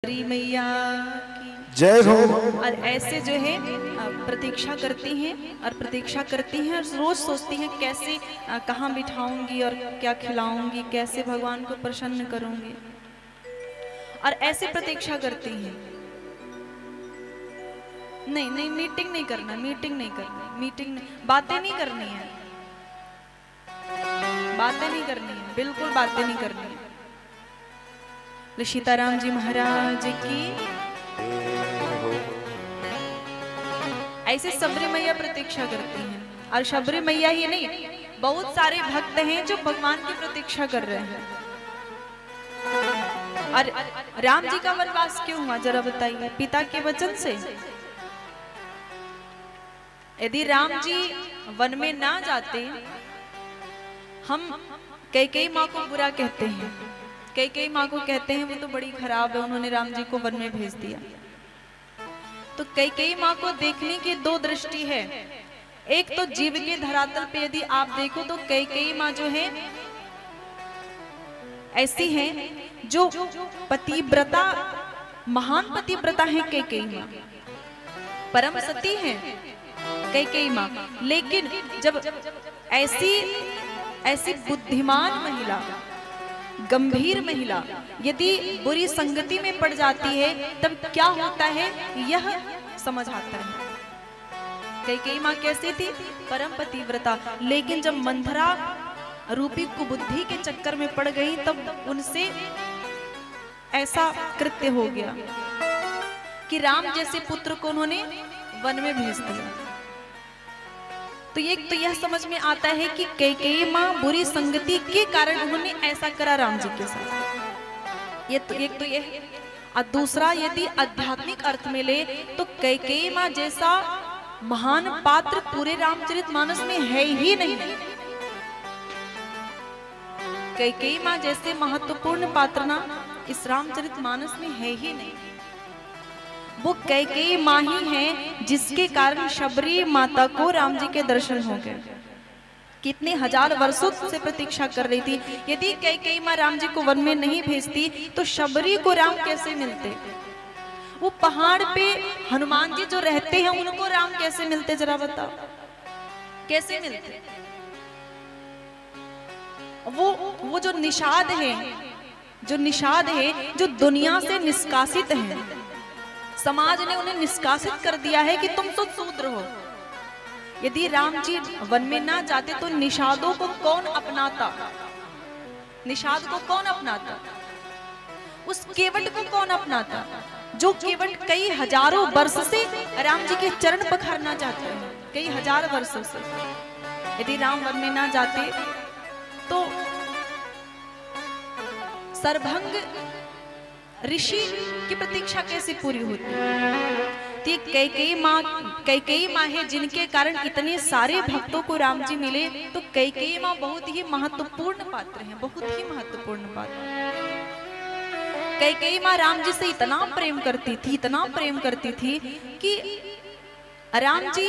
मैया की जय हो। और ऐसे जो है प्रतीक्षा करती हैं और प्रतीक्षा करती हैं और रोज सोचती हैं कैसे कहाँ बिठाऊंगी और क्या खिलाऊंगी, कैसे भगवान को प्रसन्न करूंगी। और ऐसे प्रतीक्षा करती हैं। नहीं नहीं, मीटिंग नहीं करना, मीटिंग नहीं करनी, मीटिंग नहीं, बातें नहीं करनी है, बातें नहीं करनी है, बिल्कुल बातें नहीं करनी है। सीताराम जी महाराज की ऐसे शबरी मैया प्रतीक्षा करती हैं। और शबरी मैया ही नहीं, बहुत सारे भक्त हैं जो भगवान की प्रतीक्षा कर रहे हैं। और राम जी का वनवास क्यों हुआ जरा बताइए? पिता के वचन से। यदि राम जी वन में ना जाते, हम कैकेयी माँ को बुरा कहते हैं, कैकेयी माँ को कहते हैं वो तो बड़ी खराब है, उन्होंने राम जी को वन में भेज दिया। तो कैकेयी माँ को देखने की दो दृष्टि है। एक तो जीव के धरातल पे यदि आप देखो तो कैकेयी माँ जो है ऐसी हैं जो पतिव्रता, महान पतिव्रता है कैकेयी माँ, परम सती है कैकेयी माँ। लेकिन जब ऐसी बुद्धिमान महिला, गंभीर महिला यदि बुरी संगति में पड़ जाती है तब क्या होता है यह समझ आता है। कैकेयी माँ कैसी थी? परम पतिव्रता। लेकिन जब मंथरा रूपी कुबुद्धि के चक्कर में पड़ गई तब उनसे ऐसा कृत्य हो गया कि राम जैसे पुत्र को उन्होंने वन में भेज दिया। तो यह समझ में आता है कि कैकेयी माँ बुरी संगति के कारण उन्होंने ऐसा करा राम जी के साथ। एक तो ये। और दूसरा यदि आध्यात्मिक अर्थ में ले तो कैकेयी माँ जैसा महान पात्र पूरे रामचरितमानस में है ही नहीं। कैकेयी माँ जैसे महत्वपूर्ण पात्र ना इस रामचरितमानस में है ही नहीं। वो कैकेयी माँ ही है जिसके कारण शबरी माता को राम जी के दर्शन हो गए। कितने हजार वर्षों से प्रतीक्षा कर रही थी। यदि कैकेयी माँ राम जी को वन में नहीं भेजती तो शबरी को राम कैसे मिलते? वो पहाड़ पे हनुमान जी जो रहते हैं उनको राम कैसे मिलते? जरा बताओ कैसे मिलते? वो जो निषाद है, जो दुनिया से निष्कासित है, समाज ने उन्हें निष्कासित कर दिया है कि तुम तो शूद्र हो। यदि राम जी वन में ना जाते तो निषादों को कौन अपनाता? निषाद को कौन अपनाता? उस केवट को कौन अपनाता जो केवट कई हजारों वर्ष से राम जी के चरण पखारना चाहते हैं, कई हजार वर्षों से। यदि राम वन में ना जाते तो सरभंग ऋषि की प्रतीक्षा कैसे पूरी होती? तो कैकेयी माँ है जिनके कारण इतने सारे भक्तों को राम जी मिले। तो कैकेयी माँ बहुत ही महत्वपूर्ण पात्र हैं, बहुत ही महत्वपूर्ण पात्र। कैकेयी माँ राम जी से इतना प्रेम करती थी, इतना प्रेम करती थी कि राम जी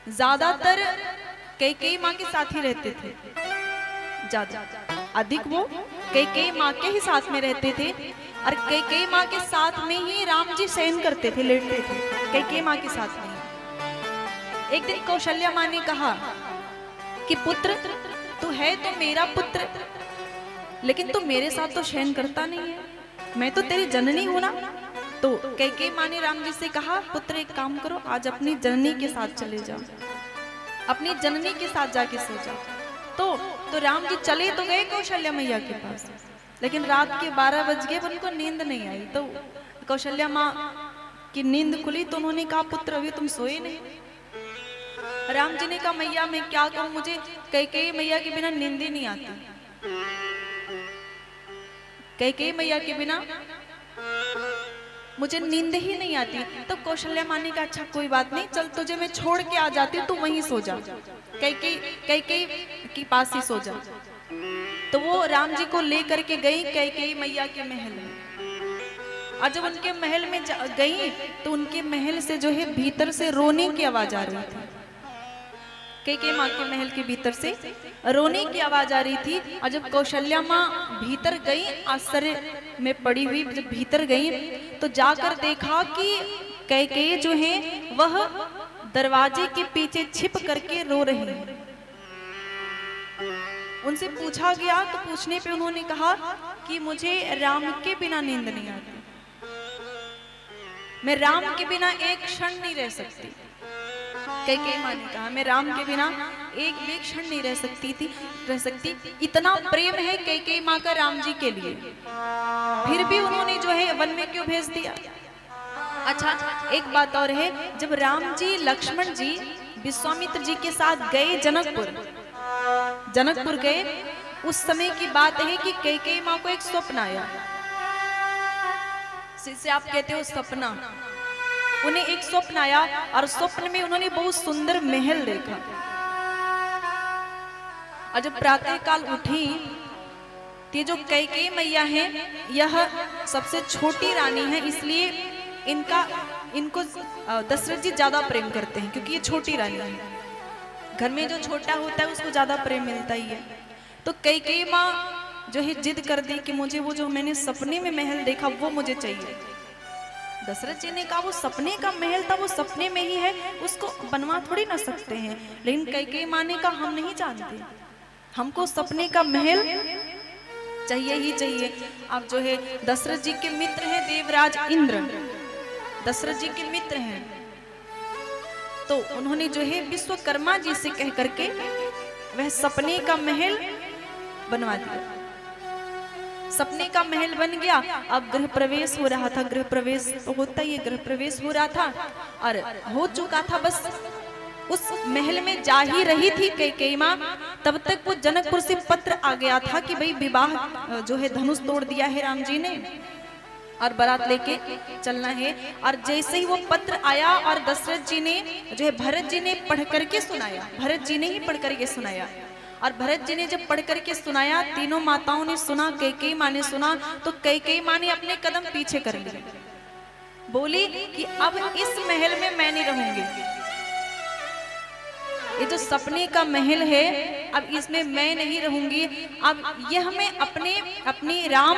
ज्यादातर कैकेयी माँ के साथ ही रहते थे। ज्यादा अधिक वो कैकेयी माँ के ही साथ में रहते थे और कैकेयी माँ के साथ में ही राम जी शयन करते थे, लेटते थे कैकेयी माँ के साथ में। एक दिन कौशल्या माँ ने कहा कि पुत्र तू है तो मेरा पुत्र, लेकिन तू मेरे साथ तो शयन करता नहीं है, मैं तो तेरी जननी हूं ना। तो कैकेयी माँ ने राम जी से कहा पुत्र एक काम करो, आज अपनी जननी के साथ चले जाओ, अपनी जननी के साथ जाके सो जाओ। तो राम जी चले तो गए कौशल्या मैया के पास, लेकिन रात के 12 बज गए, उनको नींद नहीं आई। तो कौशल्या माँ की नींद खुली तो उन्होंने कहा पुत्र अभी तुम सोए नहीं। राम जी ने कहा मैया मैं क्या कहूँ, मुझे कैकेयी मैया के बिना नींद ही नहीं आती, कैकेयी मैया के बिना मुझे नींद ही नहीं आती। तो कौशल्या माँ ने कहा अच्छा कोई बात नहीं, चल तुझे मैं छोड़ के आ जाती हूँ, तू वहीं सो जा, कैकेयी के पास ही सो जा। तो वो राम जी को लेकर के गई कैकेयी मैया के महल में। और जब उनके महल में गई तो उनके महल से जो है भीतर से रोने की आवाज आ रही थी। कैकेयी माँ के महल के भीतर से रोने की आवाज आ रही थी। और जब कौशल्या माँ भीतर गई, आश्चर्य में पड़ी हुई जब भीतर गई तो जाकर देखा कि कैकेयी जो है वह दरवाजे के पीछे छिप करके रो रही है। उनसे पूछा गया तो पूछने पे उन्होंने कहा कि मुझे राम के बिना नींद नहीं आती, मैं राम के बिना एक क्षण नहीं रह सकती। कैकेयी माँ ने कहा मैं राम के बिना एक भी क्षण नहीं रह सकती। इतना प्रेम है कैकेयी माँ का राम जी के लिए, फिर भी उन्होंने जो है वन में क्यों भेज दिया। अच्छा, एक बात और है, जब राम जी लक्ष्मण जी विश्वामित्र जी के साथ गए जनकपुर गए, उस समय की बात है कि कैकेयी माँ को एक स्वप्न आया। जिसे आप कहते हो सपना, उन्हें एक स्वप्न आया और स्वप्न में उन्होंने बहुत सुंदर महल देखा। और जब प्रातः काल उठी, ये जो कैकेयी मैया है यह सबसे छोटी रानी है, इसलिए इनको दशरथ जी ज्यादा प्रेम करते हैं क्योंकि ये छोटी रानी है। घर में जो छोटा होता है उसको ज्यादा प्रेम मिलता ही है। तो कैकेयी माँ जो है जिद कर दी कि मुझे वो जो मैंने सपने में महल देखा वो मुझे चाहिए। दशरथ जी ने कहा वो सपने का महल था, वो सपने में ही है, उसको बनवा थोड़ी ना सकते हैं। लेकिन कैकेयी माँ ने कहा हम नहीं जानते, हमको सपने का महल चाहिए ही चाहिए। अब जो है दशरथ जी के मित्र हैं देवराज इंद्र, दशरथ जी के मित्र हैं, तो उन्होंने जो है विश्वकर्मा जी से कह करके वह सपने का महल बनवा दिया। सपने का महल बन गया। अब गृह प्रवेश हो रहा था, गृह प्रवेश तो होता ही है, गृह प्रवेश हो रहा था और हो चुका था। बस उस महल में जा ही रही थी कैकेयी माँ, तब तक वो जनकपुर से पत्र आ गया था कि भाई विवाह जो है धनुष तोड़ दिया है राम जी ने और बारात लेके चलना है। और जैसे ही वो पत्र आया और दशरथ जी ने जो है भरत जी ने पढ़ करके सुनाया, भरत जी ने ही पढ़ करके सुनाया। और भरत जी ने जब पढ़ करके सुनाया, तीनों माताओं ने सुना, कैकेयी माँ ने सुना, तो कैकेयी माँ ने अपने कदम पीछे कर लिए, बोली कि अब इस महल में मैं नहीं रहूंगी, ये जो सपने का महल है अब इसमें मैं नहीं रहूंगी। अब यह मैं अपने राम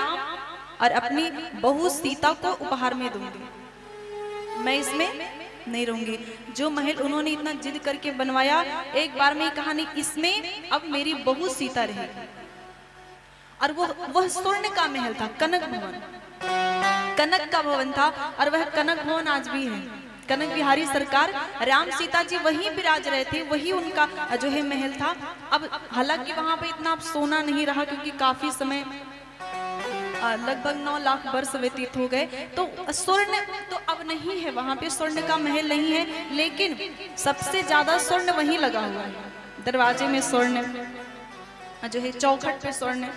और अपनी बहू सीता को उपहार में दूंगी, मैं इसमें नहीं रहूंगी। जो महल उन्होंने इतना जिद करके बनवाया, एक बार में कहा नहीं इसमें अब मेरी बहू सीता रहेगी। और वह स्वर्ण का महल था, कनक भवन, कनक का भवन था। और वह कनक भवन आज भी है। कनक बिहारी सरकार राम सीता जी वहीं विराज रहे थे, वही उनका जो है महल था। अब हालांकि वहां पे इतना अब सोना नहीं रहा क्योंकि काफी समय लगभग 9 लाख वर्ष व्यतीत हो गए, तो स्वर्ण तो अब नहीं है, वहां पे स्वर्ण का महल नहीं है। लेकिन सबसे ज्यादा स्वर्ण वहीं लगा हुआ है, दरवाजे में स्वर्ण जो है, चौखट पे स्वर्ण,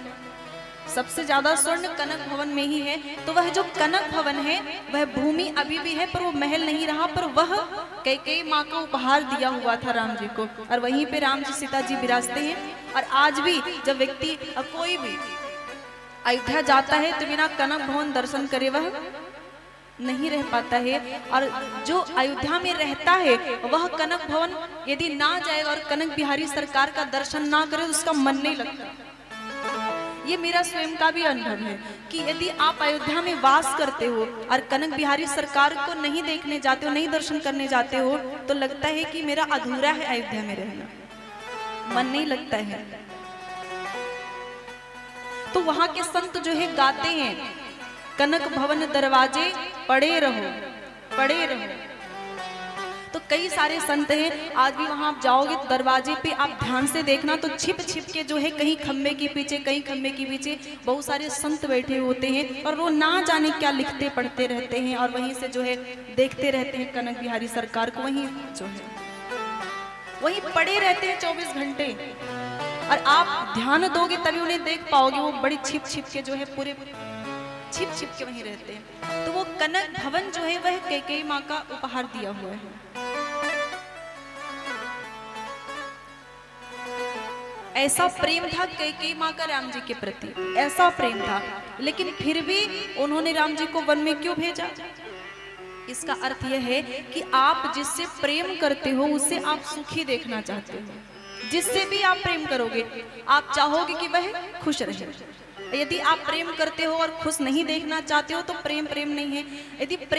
सबसे ज्यादा स्वर्ण कनक भवन में ही है। तो वह जो कनक भवन है वह भूमि अभी भी है, पर वो महल नहीं रहा, पर वह कैकेयी माँ को उपहार दिया हुआ था राम जी को। और वहीं पे राम जी सीता जी विराजते हैं। और आज भी जब व्यक्ति कोई भी अयोध्या जाता है तो बिना कनक भवन दर्शन करे वह नहीं रह पाता है। और जो अयोध्या में रहता है वह कनक भवन यदि ना जाए और कनक बिहारी सरकार का दर्शन ना करे तो उसका मन नहीं लगता। ये मेरा स्वयं का भी अनुभव है कि यदि आप अयोध्या में वास करते हो और कनक बिहारी सरकार को नहीं देखने जाते हो, नहीं दर्शन करने जाते हो, तो लगता है कि मेरा अधूरा है अयोध्या में रहना, मन नहीं लगता है। तो वहां के संत जो है गाते हैं, कनक भवन दरवाजे पड़े रहो, पड़े रहो। तो कई सारे संत हैं, आज भी वहां आप जाओगे तो दरवाजे पे आप ध्यान से देखना तो छिप छिप के जो है कहीं खम्बे के पीछे, कहीं खम्बे के पीछे बहुत सारे संत बैठे होते हैं और वो ना जाने क्या लिखते पढ़ते रहते हैं और वहीं से जो है देखते रहते हैं कनक बिहारी सरकार को, वहीं जो है वहीं पड़े रहते हैं 24 घंटे। और आप ध्यान दोगे तभी उन्हें देख पाओगे, वो बड़ी छिप छिप के जो है पूरे छिप छिप के वहीं रहते हैं। तो वो कनक भवन जो है वह कैकेयी माँ का उपहार दिया हुआ है। ऐसा प्रेम था कैकेयी माँ का राम जी के प्रति, ऐसा प्रेम था, लेकिन फिर भी उन्होंने राम जी को वन में क्यों भेजा? इसका अर्थ यह है कि आप जिससे प्रेम करते हो उसे आप सुखी देखना चाहते हो। जिससे भी आप प्रेम करोगे आप चाहोगे कि वह खुश रहे। यदि आप प्रेम करते हो और खुश नहीं देखना चाहते हो तो प्रेम प्रेम नहीं है। यदि